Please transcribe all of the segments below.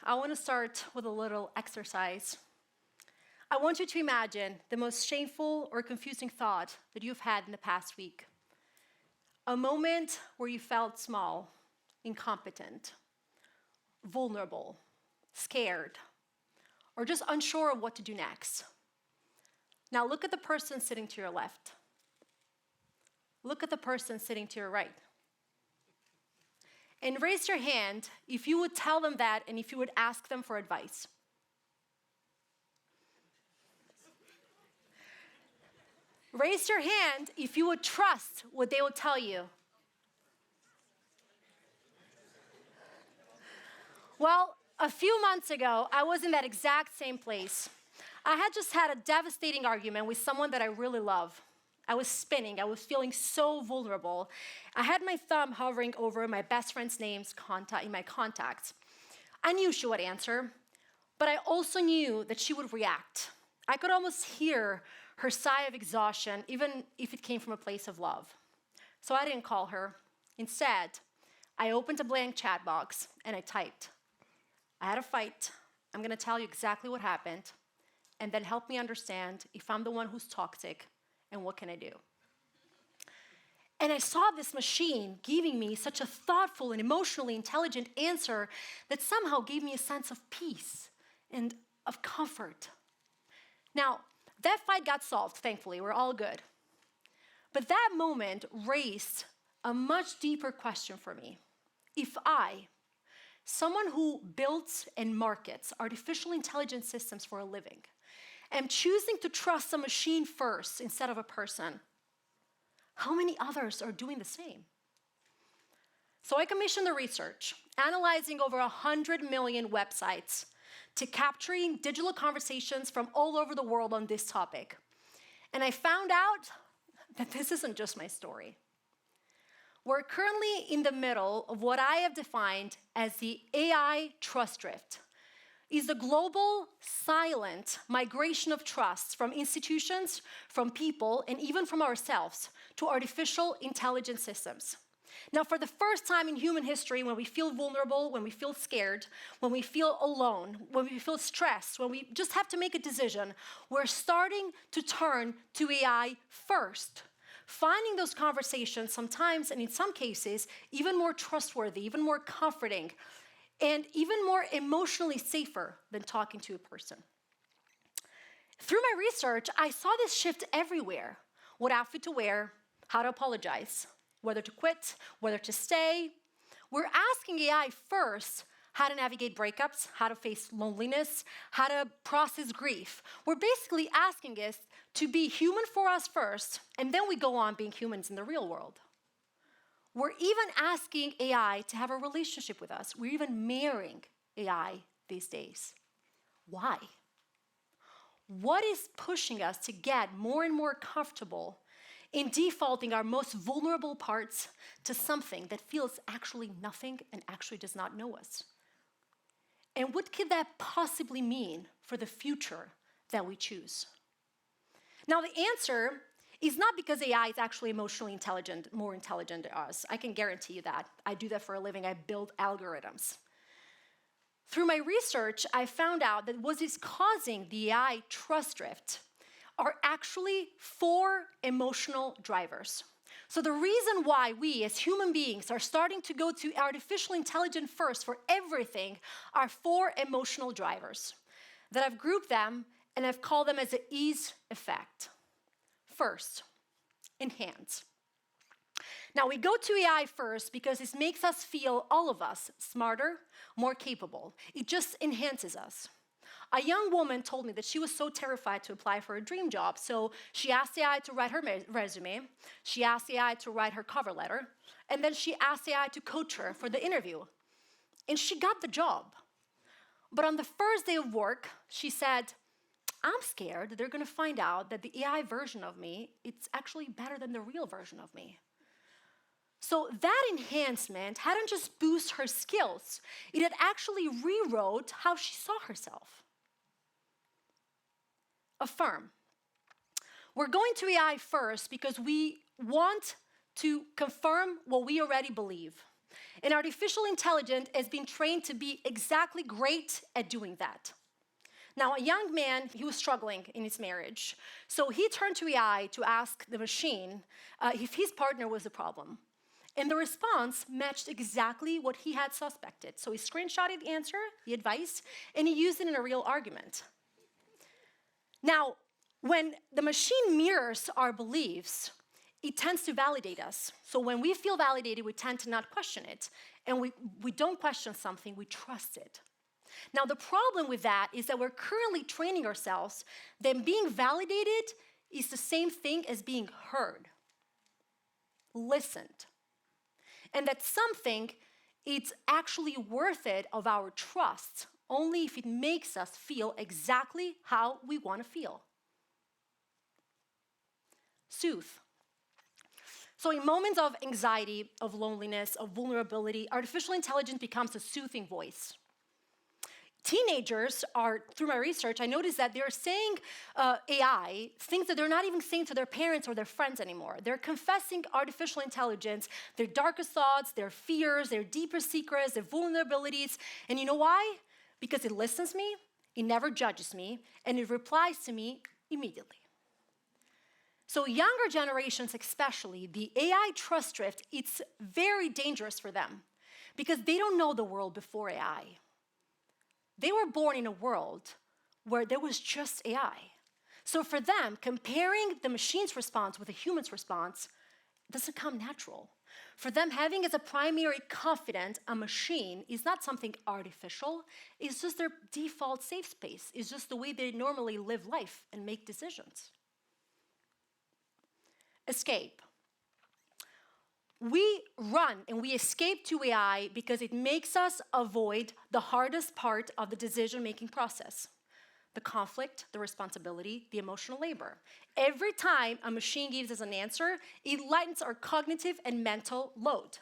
I want to start with a little exercise. I want you to imagine the most shameful or confusing thought that you've had in the past week. A moment where you felt small, incompetent, vulnerable, scared, or just unsure of what to do next. Now look at the person sitting to your left. Look at the person sitting to your right. And raise your hand if you would tell them that and if you would ask them for advice. Raise your hand if you would trust what they would tell you. Well, a few months ago, I was in that exact same place. I had just had a devastating argument with someone that I really love. I was spinning. I was feeling so vulnerable. I had my thumb hovering over my best friend's name's in my contacts. I knew she would answer, but I also knew that she would react. I could almost hear her sigh of exhaustion, even if it came from a place of love. So I didn't call her. Instead, I opened a blank chat box and I typed, "I had a fight. I'm going to tell you exactly what happened, and then help me understand if I'm the one who's toxic and what can I do?" And I saw this machine giving me such a thoughtful and emotionally intelligent answer that somehow gave me a sense of peace and of comfort. Now, that fight got solved, thankfully. We're all good. But that moment raised a much deeper question for me. If I, someone who builds and markets artificial intelligence systems for a living, am choosing to trust a machine first instead of a person, how many others are doing the same? So I commissioned the research, analyzing over 100 million websites to capturing digital conversations from all over the world on this topic. And I found out that this isn't just my story. We're currently in the middle of what I have defined as the AI trust drift. Is the global, silent migration of trust from institutions, from people, and even from ourselves to artificial intelligence systems. Now, for the first time in human history, when we feel vulnerable, when we feel scared, when we feel alone, when we feel stressed, when we just have to make a decision, we're starting to turn to AI first. Finding those conversations sometimes, and in some cases, even more trustworthy, even more comforting, and even more emotionally safer than talking to a person. Through my research, I saw this shift everywhere. What outfit to wear, how to apologize, whether to quit, whether to stay. We're asking AI first how to navigate breakups, how to face loneliness, how to process grief. We're basically asking it to be human for us first, and then we go on being humans in the real world. We're even asking AI to have a relationship with us. We're even marrying AI these days. Why? What is pushing us to get more and more comfortable in defaulting our most vulnerable parts to something that feels actually nothing and actually does not know us? And what could that possibly mean for the future that we choose? Now, the answer is not because AI is actually emotionally intelligent, more intelligent than us. I can guarantee you that. I do that for a living. I build algorithms. Through my research, I found out that what is causing the AI trust drift are actually 4 emotional drivers. So the reason why we as human beings are starting to go to artificial intelligence first for everything are 4 emotional drivers that I've grouped them and I've called them as the E.A.S.E effect. First, enhance. Now, we go to AI first because it makes us feel, all of us, smarter, more capable. It just enhances us. A young woman told me that she was so terrified to apply for a dream job, so she asked AI to write her resume, she asked AI to write her cover letter, and then she asked AI to coach her for the interview. And she got the job. But on the first day of work, she said, "I'm scared that they're going to find out that the AI version of me, it's actually better than the real version of me." So that enhancement hadn't just boosted her skills, it had actually rewrote how she saw herself. Affirm. We're going to AI first because we want to confirm what we already believe. And artificial intelligence has been trained to be exactly great at doing that. Now, a young man, he was struggling in his marriage. So he turned to AI to ask the machine if his partner was the problem. And the response matched exactly what he had suspected. So he screenshotted the answer, the advice, and he used it in a real argument. Now, when the machine mirrors our beliefs, it tends to validate us. So when we feel validated, we tend to not question it. And we don't question something, we trust it. Now, the problem with that is that we're currently training ourselves that being validated is the same thing as being heard, listened. And that something, it's actually worth it of our trust only if it makes us feel exactly how we want to feel. Soothe. So in moments of anxiety, of loneliness, of vulnerability, artificial intelligence becomes a soothing voice. Teenagers are, through my research, I noticed that they're saying AI things that they're not even saying to their parents or their friends anymore. They're confessing artificial intelligence, their darkest thoughts, their fears, their deepest secrets, their vulnerabilities. And you know why? Because it listens to me, it never judges me, and it replies to me immediately. So younger generations especially, the AI trust drift, it's very dangerous for them because they don't know the world before AI. They were born in a world where there was just AI. So for them, comparing the machine's response with a human's response doesn't come natural. For them, having as a primary confidant a machine is not something artificial. It's just their default safe space. It's just the way they normally live life and make decisions. Escape. We run and we escape to AI because it makes us avoid the hardest part of the decision-making process. The conflict, the responsibility, the emotional labor. Every time a machine gives us an answer, it lightens our cognitive and mental load.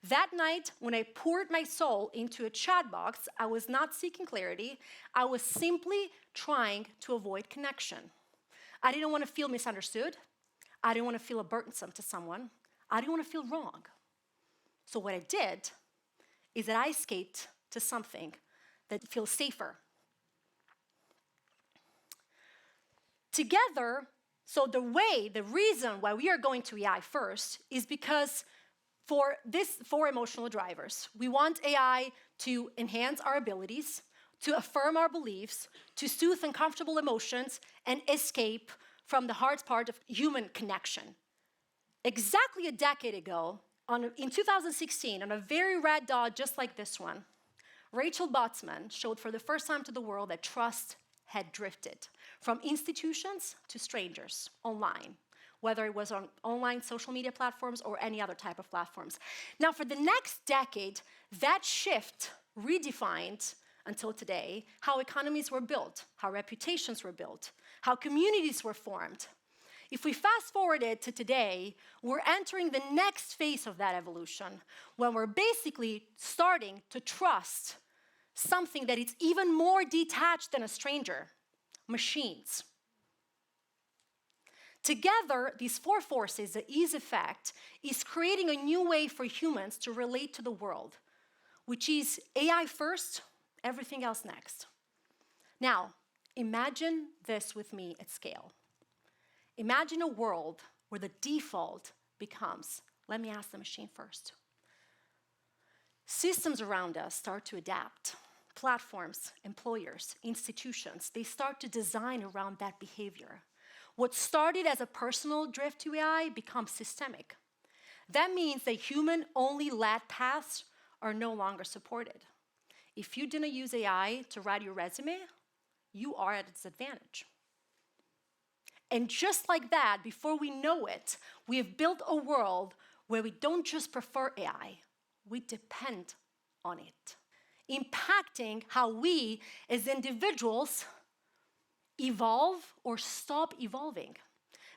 That night, when I poured my soul into a chat box, I was not seeking clarity. I was simply trying to avoid connection. I didn't want to feel misunderstood. I didn't want to feel burdensome to someone. I didn't want to feel wrong. So what I did is that I escaped to something that feels safer. Together, so the reason why we are going to AI first is because for emotional drivers. We want AI to enhance our abilities, to affirm our beliefs, to soothe uncomfortable emotions, and escape from the hard part of human connection. Exactly a decade ago, in 2016, on a very red dot just like this one, Rachel Botsman showed for the first time to the world that trust had drifted from institutions to strangers online, whether it was on online social media platforms or any other type of platforms. Now, for the next decade, that shift redefined, until today, how economies were built, how reputations were built, how communities were formed. If we fast forwarded to today, we're entering the next phase of that evolution, when we're basically starting to trust something that is even more detached than a stranger, machines. Together, these four forces, the E.A.S.E effect, is creating a new way for humans to relate to the world, which is AI first, everything else next. Now, imagine this with me at scale. Imagine a world where the default becomes, let me ask the machine first. Systems around us start to adapt. Platforms, employers, institutions, they start to design around that behavior. What started as a personal drift to AI becomes systemic. That means that human-only led paths are no longer supported. If you didn't use AI to write your resume, you are at a disadvantage. And just like that, before we know it, we have built a world where we don't just prefer AI, we depend on it, impacting how we as individuals evolve or stop evolving.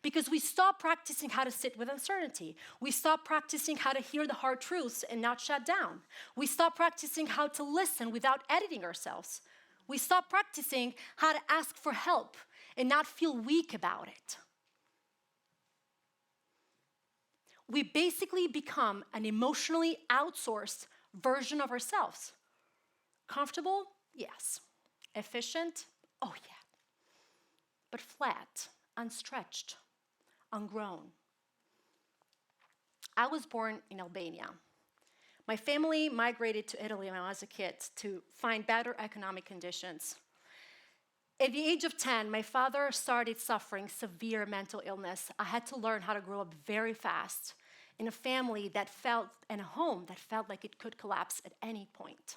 Because we stop practicing how to sit with uncertainty. We stop practicing how to hear the hard truths and not shut down. We stop practicing how to listen without editing ourselves. We stop practicing how to ask for help and not feel weak about it. we basically become an emotionally outsourced version of ourselves. Comfortable? Yes. Efficient? Oh yeah. But flat, unstretched, ungrown. I was born in Albania. My family migrated to Italy when I was a kid to find better economic conditions. At the age of 10, my father started suffering severe mental illness. I had to learn how to grow up very fast in a family that felt, in a home that felt like it could collapse at any point,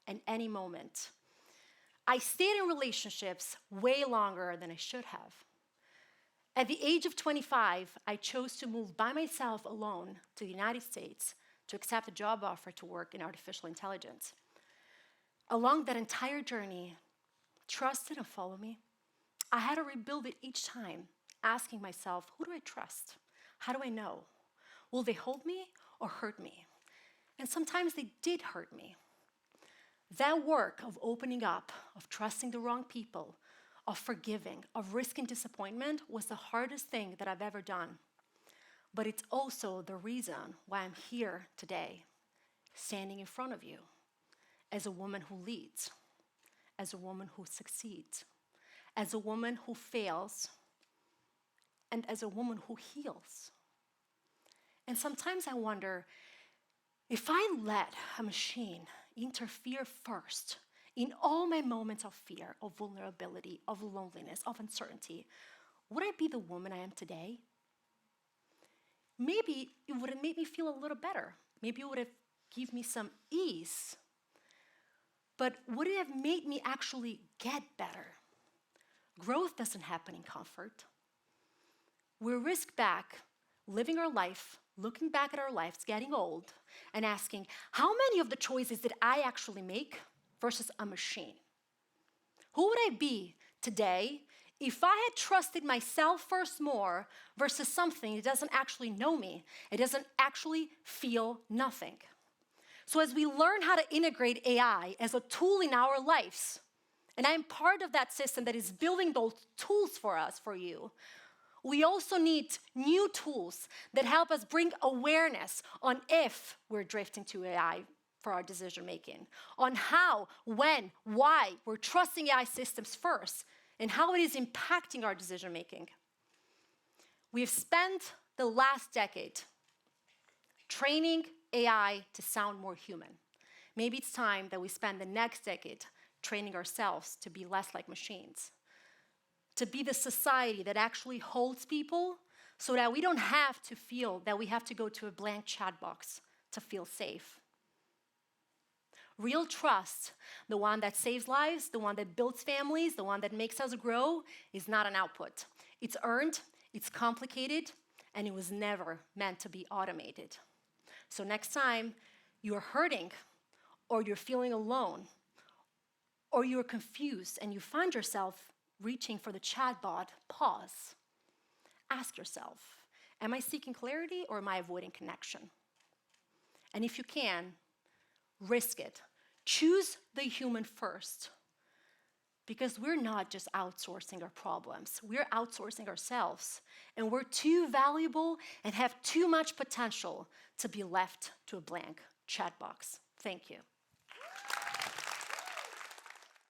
at any moment. I stayed in relationships way longer than I should have. At the age of 25, I chose to move by myself alone to the United States to accept a job offer to work in artificial intelligence. Along that entire journey, trust didn't follow me. I had to rebuild it each time, asking myself, who do I trust? How do I know? Will they hold me or hurt me? And sometimes they did hurt me. That work of opening up, of trusting the wrong people, of forgiving, of risking disappointment was the hardest thing that I've ever done. But it's also the reason why I'm here today, standing in front of you, as a woman who leads, as a woman who succeeds, as a woman who fails, and as a woman who heals. And sometimes I wonder, if I let a machine interfere first in all my moments of fear, of vulnerability, of loneliness, of uncertainty, would I be the woman I am today? Maybe it would have made me feel a little better. Maybe it would have given me some ease. But would it have made me actually get better? Growth doesn't happen in comfort. We risk back living our life, looking back at our lives, getting old, and asking, how many of the choices did I actually make versus a machine? Who would I be today if I had trusted myself first more versus something that doesn't actually know me? It doesn't actually feel nothing. So as we learn how to integrate AI as a tool in our lives, and I'm part of that system that is building those tools for us, for you, we also need new tools that help us bring awareness on if we're drifting to AI for our decision making, on how, when, why we're trusting AI systems first, and how it is impacting our decision making. We've spent the last decade training AI to sound more human. Maybe it's time that we spend the next decade training ourselves to be less like machines, to be the society that actually holds people so that we don't have to feel that we have to go to a blank chat box to feel safe. Real trust, the one that saves lives, the one that builds families, the one that makes us grow, is not an output. It's earned, it's complicated, and it was never meant to be automated. So next time you're hurting, or you're feeling alone, or you're confused and you find yourself reaching for the chatbot, pause. Ask yourself, am I seeking clarity or am I avoiding connection? And if you can, risk it. Choose the human first. Because we're not just outsourcing our problems, we're outsourcing ourselves. And we're too valuable and have too much potential to be left to a blank chat box. Thank you.